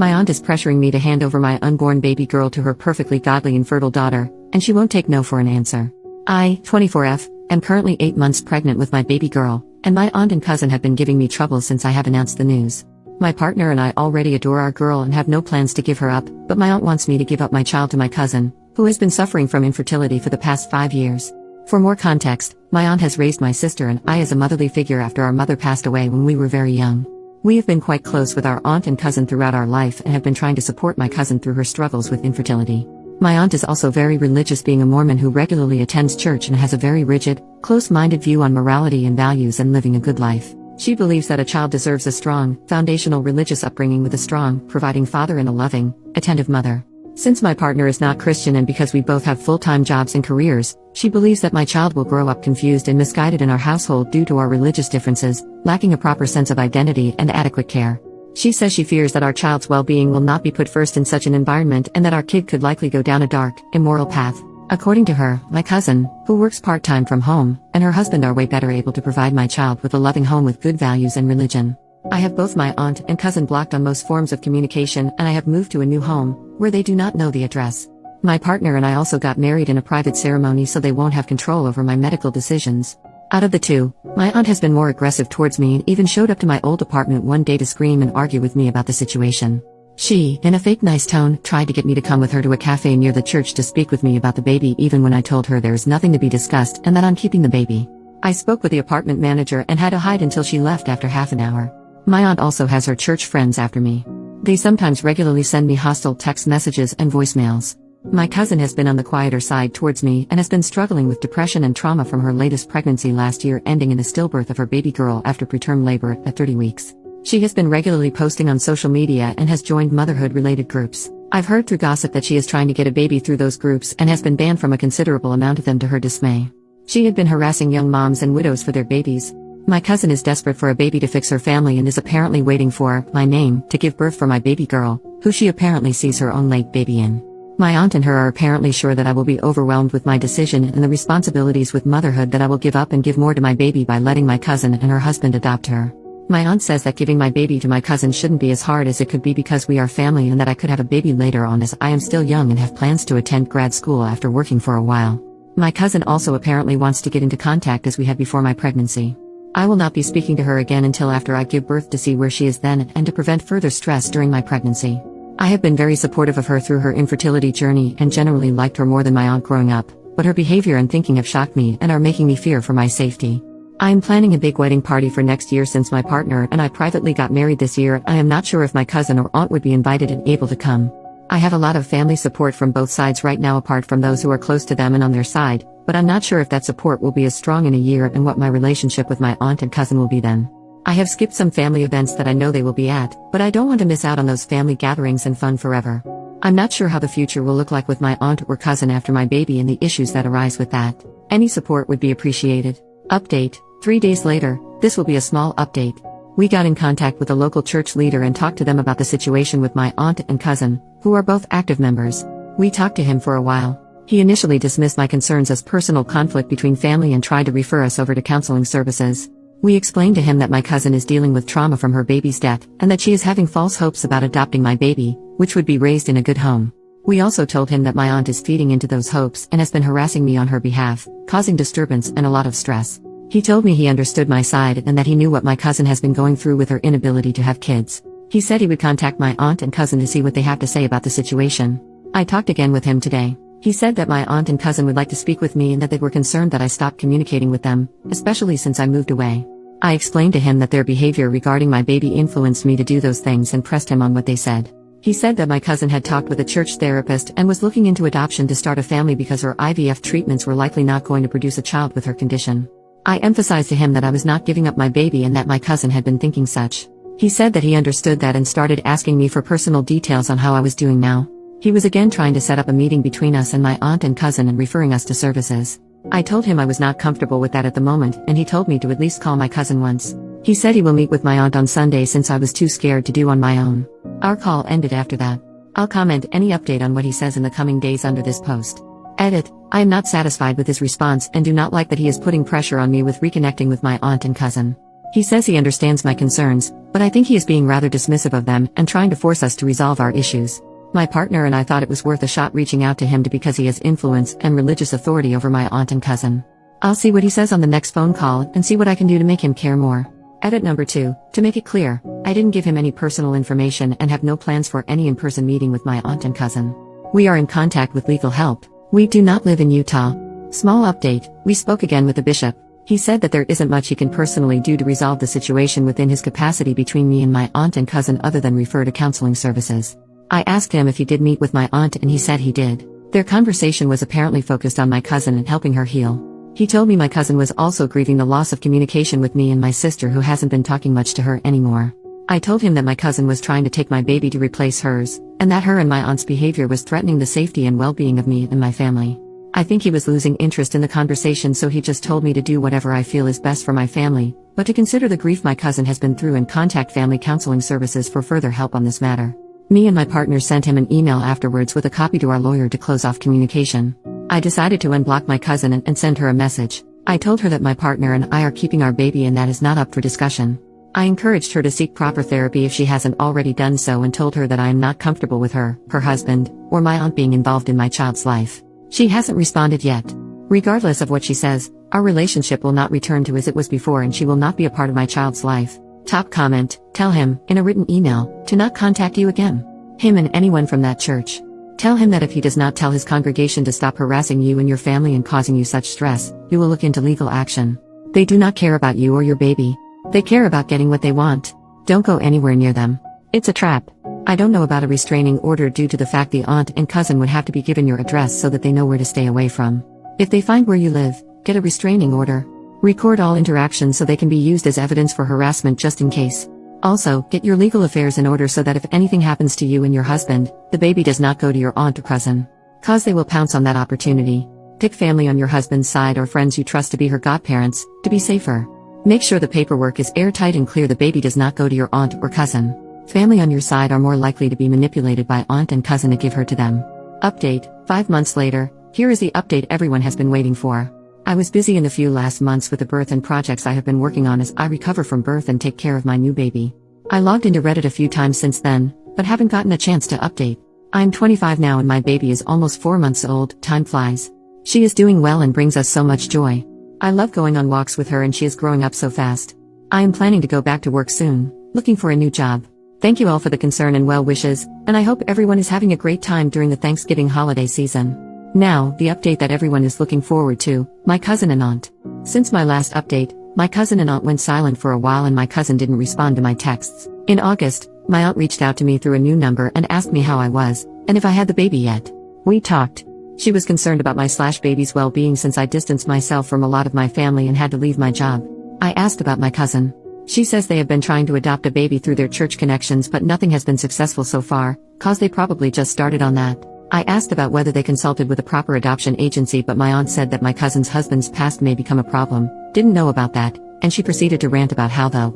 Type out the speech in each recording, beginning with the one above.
My aunt is pressuring me to hand over my unborn baby girl to her perfectly godly and fertile daughter, and she won't take no for an answer. I, 24F, am currently 8 months pregnant with my baby girl, and my aunt and cousin have been giving me trouble since I have announced the news. My partner and I already adore our girl and have no plans to give her up, but my aunt wants me to give up my child to my cousin, who has been suffering from infertility for the past 5 years. For more context, my aunt has raised my sister and I as a motherly figure after our mother passed away when we were very young. We have been quite close with our aunt and cousin throughout our life and have been trying to support my cousin through her struggles with infertility. My aunt is also very religious, being a Mormon who regularly attends church and has a very rigid, close-minded view on morality and values and living a good life. She believes that a child deserves a strong, foundational religious upbringing with a strong, providing father and a loving, attentive mother. Since my partner is not Christian and because we both have full-time jobs and careers, she believes that my child will grow up confused and misguided in our household due to our religious differences, lacking a proper sense of identity and adequate care. She says she fears that our child's well-being will not be put first in such an environment and that our kid could likely go down a dark, immoral path. According to her, my cousin, who works part-time from home, and her husband are way better able to provide my child with a loving home with good values and religion. I have both my aunt and cousin blocked on most forms of communication, and I have moved to a new home, where they do not know the address. My partner and I also got married in a private ceremony, so they won't have control over my medical decisions. Out of the two, my aunt has been more aggressive towards me and even showed up to my old apartment one day to scream and argue with me about the situation. She, in a fake nice tone, tried to get me to come with her to a cafe near the church to speak with me about the baby, even when I told her there is nothing to be discussed and that I'm keeping the baby. I spoke with the apartment manager and had to hide until she left after half an hour. My aunt also has her church friends after me. They sometimes regularly send me hostile text messages and voicemails. My cousin has been on the quieter side towards me and has been struggling with depression and trauma from her latest pregnancy last year, ending in a stillbirth of her baby girl after preterm labor at 30 weeks. She has been regularly posting on social media and has joined motherhood-related groups. I've heard through gossip that she is trying to get a baby through those groups and has been banned from a considerable amount of them to her dismay. She had been harassing young moms and widows for their babies. My cousin is desperate for a baby to fix her family and is apparently waiting for my name to give birth for my baby girl, who she apparently sees her own late baby in. My aunt and her are apparently sure that I will be overwhelmed with my decision and the responsibilities with motherhood, that I will give up and give more to my baby by letting my cousin and her husband adopt her. My aunt says that giving my baby to my cousin shouldn't be as hard as it could be because we are family, and that I could have a baby later on as I am still young and have plans to attend grad school after working for a while. My cousin also apparently wants to get into contact as we had before my pregnancy. I will not be speaking to her again until after I give birth to see where she is then and to prevent further stress during my pregnancy. I have been very supportive of her through her infertility journey and generally liked her more than my aunt growing up, but her behavior and thinking have shocked me and are making me fear for my safety. I am planning a big wedding party for next year. Since my partner and I privately got married this year, I am not sure if my cousin or aunt would be invited and able to come. I have a lot of family support from both sides right now apart from those who are close to them and on their side, but I'm not sure if that support will be as strong in a year and what my relationship with my aunt and cousin will be then. I have skipped some family events that I know they will be at, but I don't want to miss out on those family gatherings and fun forever. I'm not sure how the future will look like with my aunt or cousin after my baby and the issues that arise with that. Any support would be appreciated. Update. 3 days later, this will be a small update. We got in contact with a local church leader and talked to them about the situation with my aunt and cousin, who are both active members. We talked to him for a while. He initially dismissed my concerns as personal conflict between family and tried to refer us over to counseling services. We explained to him that my cousin is dealing with trauma from her baby's death and that she is having false hopes about adopting my baby, which would be raised in a good home. We also told him that my aunt is feeding into those hopes and has been harassing me on her behalf, causing disturbance and a lot of stress. He told me he understood my side and that he knew what my cousin has been going through with her inability to have kids. He said he would contact my aunt and cousin to see what they have to say about the situation. I talked again with him today. He said that my aunt and cousin would like to speak with me and that they were concerned that I stopped communicating with them, especially since I moved away. I explained to him that their behavior regarding my baby influenced me to do those things and pressed him on what they said. He said that my cousin had talked with a church therapist and was looking into adoption to start a family because her IVF treatments were likely not going to produce a child with her condition. I emphasized to him that I was not giving up my baby and that my cousin had been thinking such. He said that he understood that and started asking me for personal details on how I was doing now. He was again trying to set up a meeting between us and my aunt and cousin and referring us to services. I told him I was not comfortable with that at the moment, and he told me to at least call my cousin once. He said he will meet with my aunt on Sunday since I was too scared to do on my own. Our call ended after that. I'll comment any update on what he says in the coming days under this post. Edit. I am not satisfied with his response and do not like that he is putting pressure on me with reconnecting with my aunt and cousin. He says he understands my concerns, but I think he is being rather dismissive of them and trying to force us to resolve our issues. My partner and I thought it was worth a shot reaching out to him because he has influence and religious authority over my aunt and cousin. I'll see what he says on the next phone call and see what I can do to make him care more. Edit number 2, to make it clear, I didn't give him any personal information and have no plans for any in-person meeting with my aunt and cousin. We are in contact with legal help. We do not live in Utah. Small update, we spoke again with the bishop. He said that there isn't much he can personally do to resolve the situation within his capacity between me and my aunt and cousin other than refer to counseling services. I asked him if he did meet with my aunt and he said he did. Their conversation was apparently focused on my cousin and helping her heal. He told me my cousin was also grieving the loss of communication with me and my sister who hasn't been talking much to her anymore. I told him that my cousin was trying to take my baby to replace hers, and that her and my aunt's behavior was threatening the safety and well-being of me and my family. I think he was losing interest in the conversation, so he just told me to do whatever I feel is best for my family, but to consider the grief my cousin has been through and contact family counseling services for further help on this matter. Me and my partner sent him an email afterwards with a copy to our lawyer to close off communication. I decided to unblock my cousin and send her a message. I told her that my partner and I are keeping our baby and that is not up for discussion. I encouraged her to seek proper therapy if she hasn't already done so and told her that I am not comfortable with her husband, or my aunt being involved in my child's life. She hasn't responded yet. Regardless of what she says, our relationship will not return to as it was before and she will not be a part of my child's life. Top comment, tell him, in a written email, to not contact you again. Him and anyone from that church. Tell him that if he does not tell his congregation to stop harassing you and your family and causing you such stress, you will look into legal action. They do not care about you or your baby. They care about getting what they want. Don't go anywhere near them. It's a trap. I don't know about a restraining order due to the fact the aunt and cousin would have to be given your address so that they know where to stay away from. If they find where you live, get a restraining order. Record all interactions so they can be used as evidence for harassment just in case. Also, get your legal affairs in order so that if anything happens to you and your husband, the baby does not go to your aunt or cousin. Cause they will pounce on that opportunity. Pick family on your husband's side or friends you trust to be her godparents, to be safer. Make sure the paperwork is airtight and clear. The baby does not go to your aunt or cousin. Family on your side are more likely to be manipulated by aunt and cousin to give her to them. Update, 5 months later, here is the update everyone has been waiting for. I was busy in the few last months with the birth and projects I have been working on as I recover from birth and take care of my new baby. I logged into Reddit a few times since then, but haven't gotten a chance to update. I'm 25 now and my baby is almost 4 months old. Time flies. She is doing well and brings us so much joy. I love going on walks with her and she is growing up so fast. I am planning to go back to work soon, looking for a new job. Thank you all for the concern and well wishes, and I hope everyone is having a great time during the Thanksgiving holiday season. Now, the update that everyone is looking forward to, my cousin and aunt. Since my last update, my cousin and aunt went silent for a while and my cousin didn't respond to my texts. In August, my aunt reached out to me through a new number and asked me how I was, and if I had the baby yet. We talked. She was concerned about my baby's well-being since I distanced myself from a lot of my family and had to leave my job. I asked about my cousin. She says they have been trying to adopt a baby through their church connections but nothing has been successful so far, cause they probably just started on that. I asked about whether they consulted with a proper adoption agency but my aunt said that my cousin's husband's past may become a problem, didn't know about that, and she proceeded to rant about how the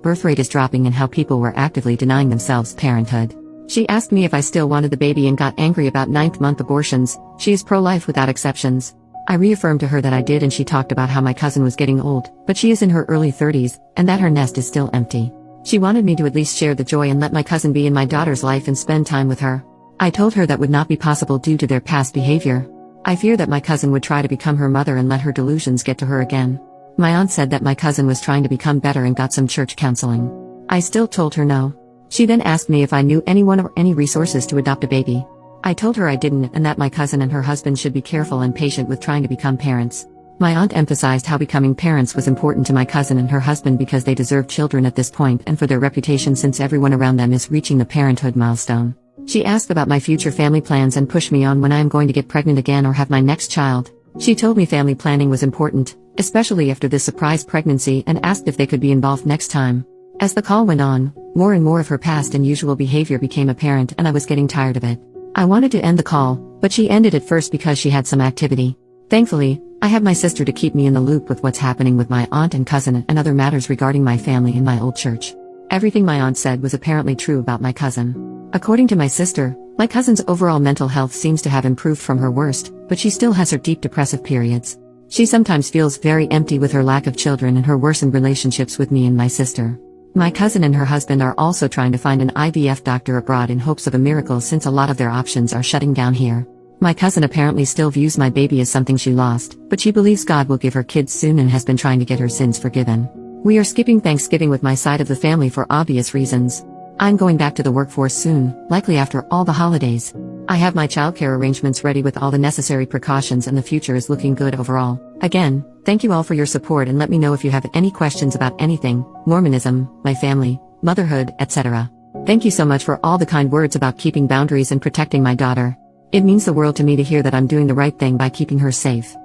birth rate is dropping and how people were actively denying themselves parenthood. She asked me if I still wanted the baby and got angry about 9th-month abortions. She is pro-life without exceptions. I reaffirmed to her that I did and she talked about how my cousin was getting old, but she is in her early 30s, and that her nest is still empty. She wanted me to at least share the joy and let my cousin be in my daughter's life and spend time with her. I told her that would not be possible due to their past behavior. I fear that my cousin would try to become her mother and let her delusions get to her again. My aunt said that my cousin was trying to become better and got some church counseling. I still told her no. She then asked me if I knew anyone or any resources to adopt a baby. I told her I didn't and that my cousin and her husband should be careful and patient with trying to become parents. My aunt emphasized how becoming parents was important to my cousin and her husband because they deserve children at this point and for their reputation since everyone around them is reaching the parenthood milestone. She asked about my future family plans and pushed me on when I am going to get pregnant again or have my next child. She told me family planning was important, especially after this surprise pregnancy, and asked if they could be involved next time. As the call went on, more and more of her past and usual behavior became apparent and I was getting tired of it. I wanted to end the call, but she ended it first because she had some activity. Thankfully, I have my sister to keep me in the loop with what's happening with my aunt and cousin and other matters regarding my family and my old church. Everything my aunt said was apparently true about my cousin. According to my sister, my cousin's overall mental health seems to have improved from her worst, but she still has her deep depressive periods. She sometimes feels very empty with her lack of children and her worsened relationships with me and my sister. My cousin and her husband are also trying to find an IVF doctor abroad in hopes of a miracle since a lot of their options are shutting down here. My cousin apparently still views my baby as something she lost, but she believes God will give her kids soon and has been trying to get her sins forgiven. We are skipping Thanksgiving with my side of the family for obvious reasons. I'm going back to the workforce soon, likely after all the holidays. I have my childcare arrangements ready with all the necessary precautions and the future is looking good overall. Again, thank you all for your support and let me know if you have any questions about anything, Mormonism, my family, motherhood, etc. Thank you so much for all the kind words about keeping boundaries and protecting my daughter. It means the world to me to hear that I'm doing the right thing by keeping her safe.